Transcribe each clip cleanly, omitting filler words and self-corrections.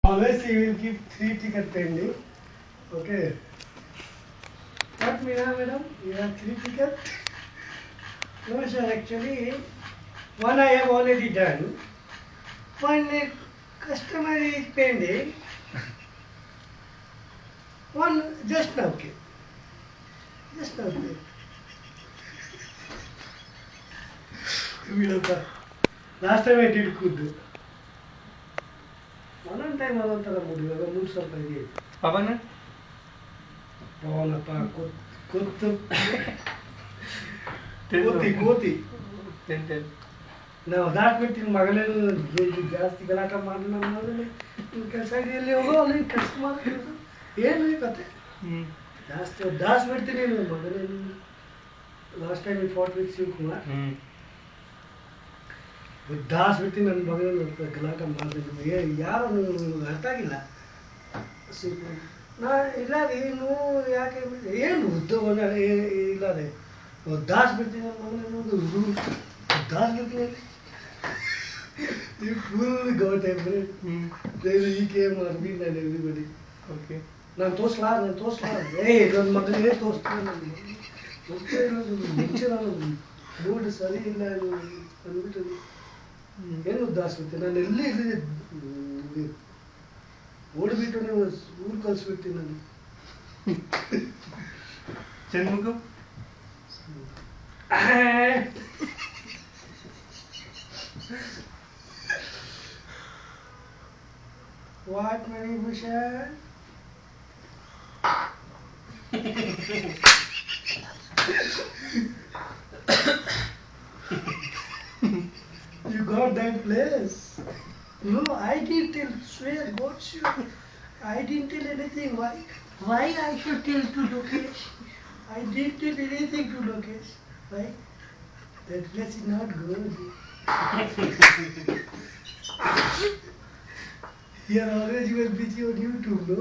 Always he will keep 3 tickets pending. Okay. What, Meena madam? You have 3 tickets? No, sir. Actually, one I have already done. One customer is pending. One just now came. Just now came. Last time I did good. ಒಂದೊಂದು time ಒಂದೊಂಥರ ಮೂಡಿ ಇವಾಗ ಮೂರು ಸ್ವಲ್ಪ ಇದೆ ಪವನ ಪವನಪ್ಪ ಕೊತ್ತು ಕೋತಿ ನಾವು ದಾಟ್ಬಿಡ್ತೀನಿ ಮಗಳೇನು ಜಾಸ್ತಿ ಗಲಾಟ ಮಾಡಿ ನಮ್ಮ ಮಗನೇ ಕೆಲಸ ಎಲ್ಲಿ ಹೋಗೋ ಅಲ್ಲಿ ಕೆಲಸ ಮಾಡಿ ಏನು ಕತೆ ಜಾಸ್ತಿ ದಾಸ್ಬಿಡ್ತೀನಿ ನನ್ನ ಮಗಳೇನು ಲಾಸ್ಟ್ ಟೈಮ್ ಈ ಫಾಟ್ ವಿತ್ ಶಿವಕುಮಾರ್ ದಾಸ್ಬಿಡ್ತೀನಿ ನನ್ನ ಮಗಳೇನು ಗಲಾಟ ಮಾಡಿದ್ರು ಯಾರು ಅರ್ಥ ಆಗಿಲ್ಲ ನಾ ಇಲ್ಲ ರೀ ನೀವು ಯಾಕೆ ಏನು ಉದ್ಯೋಗ ಇಲ್ಲ ರೀ ದಾಸ್ಬಿಡ್ತೀನಿ ನನ್ನ ಮಗಳೇನು ದಾಸ್ಬಿಡ್ತೀನಿ You full got everything. Then he came on me and everybody. Okay. ನಾನು ತೋರಿಸ್ಲಾ ನನ್ನ ಮಗನಿಗೆ ತೋರಿಸ್ತೀನಿ ನಾನು ಮೂಡ್ ಸರಿ ಇಲ್ಲ ಅಂದ್ಬಿಟ್ಟು ಏನು ಉದ್ದಾಸ್ಬಿಡ್ತೀನಿ ನಾನು ಎಲ್ಲಿ ಓಡಿಬಿಟ್ಟು ನೀವು ಊರು ಕಳಿಸ್ಬಿಡ್ತೀನಿ ನಾನು ಚೆನ್ಮುಖ What, Manibhushan? You got that place? No, I didn't tell. Swear, God should. I didn't tell anything. Why I should tell to Lokesh? I didn't tell anything to Lokesh. Why? That place is not good. Here always you are busy on YouTube, no?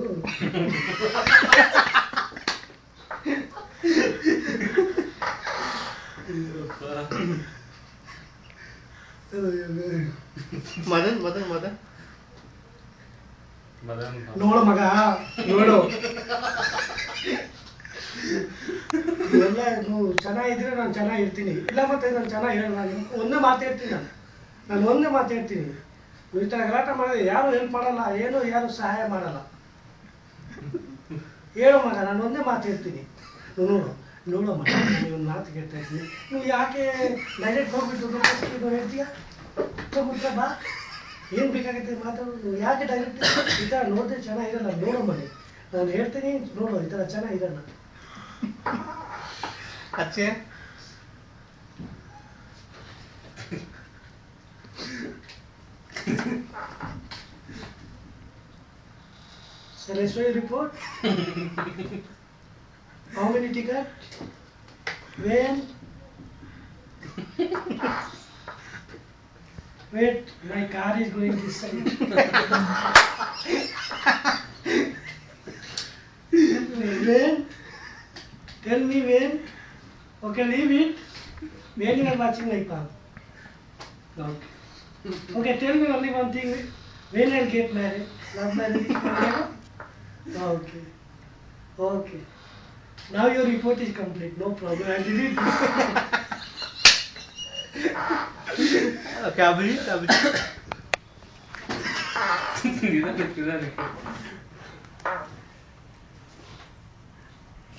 Madan ನೋಡು ಮಗ ನೋಡು ಎಲ್ಲ ನೀವು ಚೆನ್ನಾಗಿದ್ರೆ ನಾನು ಚೆನ್ನಾಗಿರ್ತೀನಿ ಇಲ್ಲ ಮತ್ತೆ ನಾನು ಚೆನ್ನಾಗಿರಲ್ಲ ನಾನು ಒಂದೇ ಮಾತಾಡ್ತೀನಿ ನಾನು ಒಂದೇ ಮಾತಾಡ್ತೀನಿ ಈ ಥರ ಗಲಾಟ ಮಾಡಿದ್ರೆ ಯಾರು ಹೆಲ್ಪ್ ಮಾಡಲ್ಲ ಏನು ಯಾರು ಸಹಾಯ ಮಾಡಲ್ಲ ಹೇಳು ಮಗ ನಾನು ಒಂದೇ ಮಾತು ಹೇಳ್ತೀನಿ ನೋಡು ಮಗ ನೀವು ಮಾತು ಕೇಳ್ತಾ ಇದ್ದೀನಿ ನೀವು ಯಾಕೆ ಡೈರೆಕ್ಟ್ ಹೋಗ್ಬಿಟ್ಟು ಹೇಳ್ತೀಯಾ ಹೋಗ್ಬಿಟ್ರೆ ಬಾ ಏನು ಬೇಕಾಗುತ್ತೆ ಮಾತಾಡೋದು ನೀವು ಯಾಕೆ ಡೈರೆಕ್ಟ್ ಈ ಥರ ನೋಡಿದ್ರೆ ಚೆನ್ನಾಗಿರಲ್ಲ ನೋಡು ಮನೆ ನಾನು ಹೇಳ್ತೀನಿ ನೋಡು ಈ ಥರ ಚೆನ್ನಾಗಿರಲ್ಲ ಅಚ್ಚೆ Shall I show you report? How many tickets? When? Wait, my car is going this side. When? Tell me when. Okay, leave it. When you are watching my car. Okay. Okay, tell me only one thing. When I'll get married? Love marriage? Okay. Now your report is complete. No problem. I delete this. Okay, Abhijit.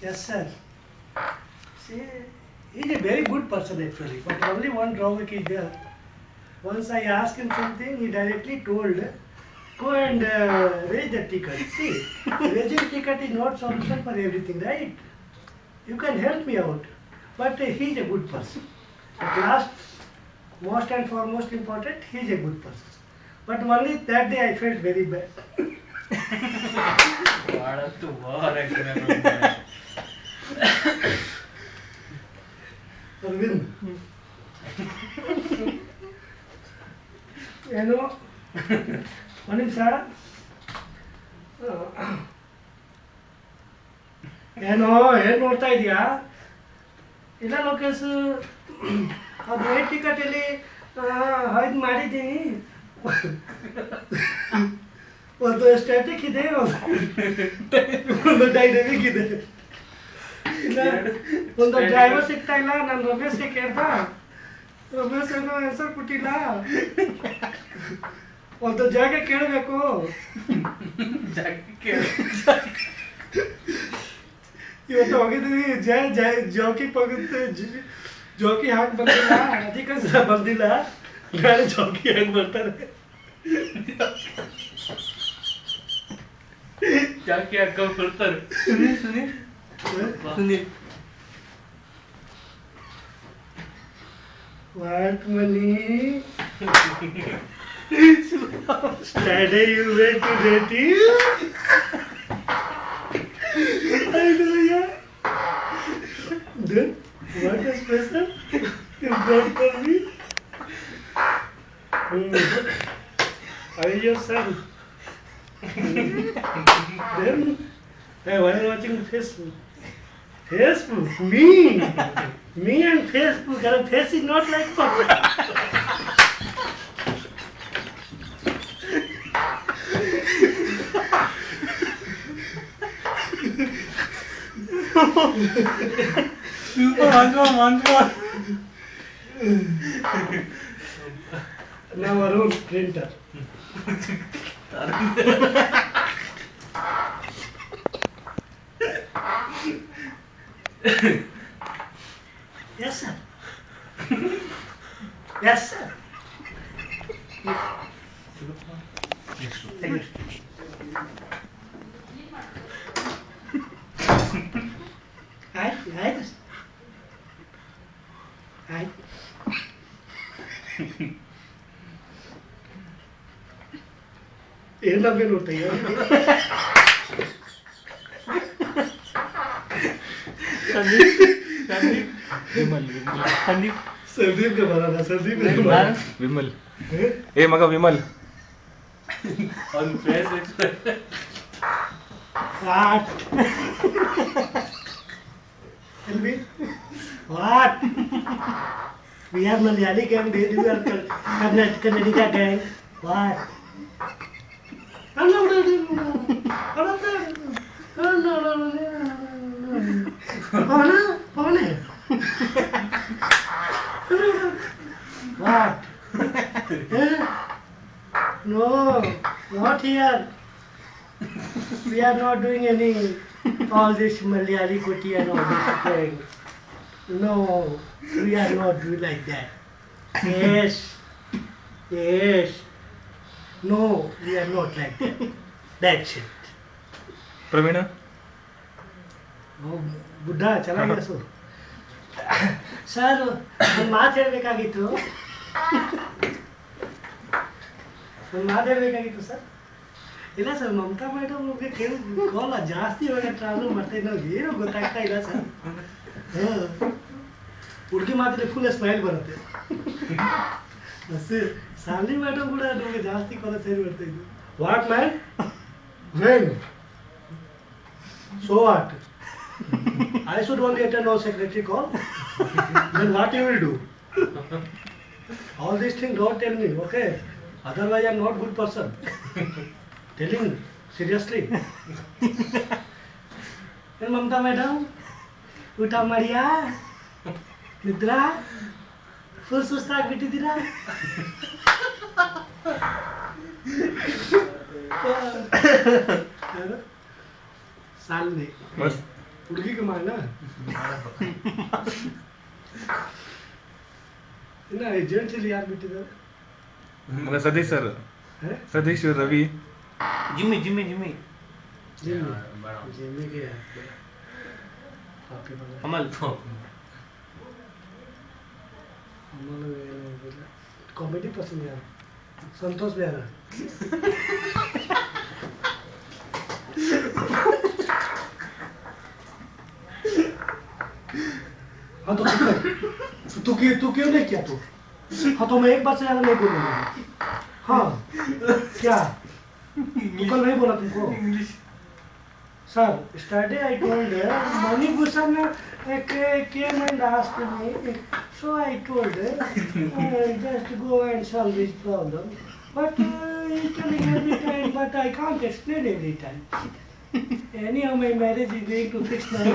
Yes, sir. See, he's a very good person actually, but only one drawback is there. Once I asked him something, he directly told, go and raise the ticket. See, raising ticket is not solution for everything, right? You can help me out, but he's a good person. At last, most and foremost important, he's a good person. But only that day I felt very bad. Arvind. ಏನೋ ಒಂದು ನಿಮಿಷ ಏನೋ ಏನು ನೋಡ್ತಾ ಇದೀಯಾ ಇಲ್ಲ ಲೋಕೇಶ್ ಅದು eight ಟಿಕೆಟಲ್ಲಿ ಇದು ಮಾಡಿದ್ದೀನಿ ಒಂದು ಸ್ಟ್ಯಾಟಿಕ್ ಇದೆ ಒಂದು ಡೈನಮಿಕ್ ಇದೆ. ಇಲ್ಲ ಒಂದು ಡ್ರೈವರ್ ಸಿಗ್ತಾ ಇಲ್ಲ. ನಾನು ರಮೇಶ್ಗೆ ಕೇಳ್ದ, ರಮೇಶ್ ಏನೋ ಹೆಸರು ಕೊಟ್ಟಿಲ್ಲ, ಒಂದು ಜಾಗ ಕೇಳಬೇಕು. ಇವತ್ತು ಹೋಗಿದ್ದೀವಿ ಜೋಕಿ ಹೋಗುತ್ತೆ, ಜೋಕಿ ಹಾಕಿ ಬಂದಿಲ್ಲ, ಅದಕ್ಕೆ ಬಂದಿಲ್ಲ. ನಾಳೆ ಜೋಕಿ ಹಾಕಿ ಬರ್ತಾರೆ. ಜಾಕಿ ಹಾಕೊಂಡು ಬರ್ತಾರೆ. Sunil What money? Saturday you went to dating? I know, yeah. Then what is special? You brought for me? Are you your son? Then hey, why are you watching Facebook? Facebook? Me? Me and Facebook. Our face is not like public. Now our own printer. Yes, sir. Yes, sir. ಆಯ್ತು. ಏನ್ ನಮಗೆ ನೋಡ್ತಾ ಸಂದೀಪ್ ಬರೋಣ. ಸಂದೀಪ್ ವಿಮಲ್ ಏ ಮಗ Vimal on face expression. What? Tell me. What? We are Malayali gang, they do are Kannadiga gang. What? What? No, not here. We are not doing any all this Malayali kuti and all this thing. No, we are not doing like that. Yes, yes. No, we are not like that. That's it. Praveen ಬುಡ್ಡ ಚೆನ್ನಾಗಿದೆ sir. ಒಂದು ಮಾತು ಹೇಳಬೇಕಾಗಿತ್ತು. Sir ಇಲ್ಲ sir, Mamata madam ಅವ್ರಿಗೆ ಕಾಲ್ ಜಾಸ್ತಿ ಇವಾಗ travel ಮಾಡ್ತಾ ಇದ್ದೀವಿ, ಏನೂ ಗೊತ್ತಾಗ್ತಾ ಇಲ್ಲ ಸರ್. ಹುಡುಗಿ ಮಾತಿದ್ರೆ ಫುಲ್ ಸ್ಮೈಲ್ ಬರುತ್ತೆ. ಸಾಲಿ ಮೇಡಮ್ ಕೂಡ ನಮಗೆ ಜಾಸ್ತಿ ಕಾಲ ಸೇರಿ ಬರ್ತಾ ಇದ್ವಿ. What man when so what I should only attend our secretary call. Then what you will do? All these things don't tell me, okay? Otherwise I'm not good person. Telling you, seriously. And Mamta madam, ಊಟ ಮಾಡಿಯಾ? ನಿದ್ರಾ? Full ಸುಸ್ತಾಗ್ಬಿಟ್ಟಿದ್ದೀರಾ? ಸಾಲ್ನಿ bus ಹುಡುಗಿಗೆ ಮಾಡೋಣ. ಇನ್ನ agents ಯಾರು ಬಿಟ್ಟಿದ್ದಾರೆ? ಮಗ Satish sir, Satish Ravi, Jimmy ಜಿಮ್ಮಿಗೆ Amal comedy पसंद है. संतोष बेहरा. हाँ तो तू क्यों नहीं किया तू? हाँ तो मैं एक बात से ज्यादा नहीं बोलूंगा. हाँ क्या तू कल नहीं बोला तुमको? Sir, yesterday I told her Mani Bhushan came and asked me, so I told her just go and solve this problem. But he's telling every time, but I can't explain every time. Anyhow, my marriage is going to fix now.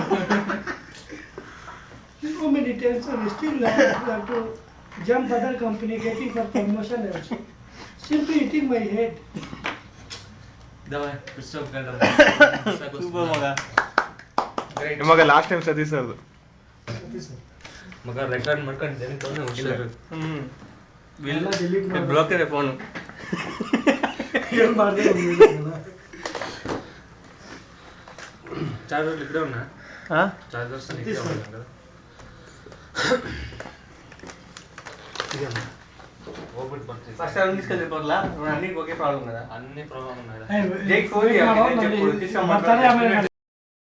So many times, so still I have to jump other company, getting for promotion also. Simply hitting my head. Давай, пристав гада. Super ಮಗ. ಮಗ last time Satish ಸರ್ದು. ಮಗ record ಮಾಡ್ಕೊಂಡಿದ್ದೇನೆ ತೊಂದ್ರೆ ಹುಷಾರು. ಎಲ್ಲ delete ಮಾಡು. Block ಇದೆ phone. ಏನ್ ಮಾಡ್ದೆ ಚಾರ್ಜರ್ ಇಕ್ಕಡೆ ಉన్నా ಹಾ ಚಾರ್ಜರ್ ಸಹ ಇಕ್ಕಡೆ ಉన్నా ಹೋಗ್ಬಿಟ್ಟು ಬರ್ತೀನಿ ಫಸ್ಟ್ ಟೈಮ್ ಇಂಗ್ಲಿಷ್ ಬರಲ್ಲ ನನಗೆ ಬಗ್ಗೆ ಪ್ರಾಬ್ಲಮ್ ಅದ ಅನ್ನೇ ಪ್ರಾಬ್ಲಮ್ ಇದೆ Hey, Jake, phone wait ಯಾಕೆ ಮಾಡೋ, ಇದೆ? ನಲ್ಲಿ Jake, phone ಕಿಸ್ಕೊಂಡ್ ಬರ್ತಾರೆ ಆಮೇಲೆ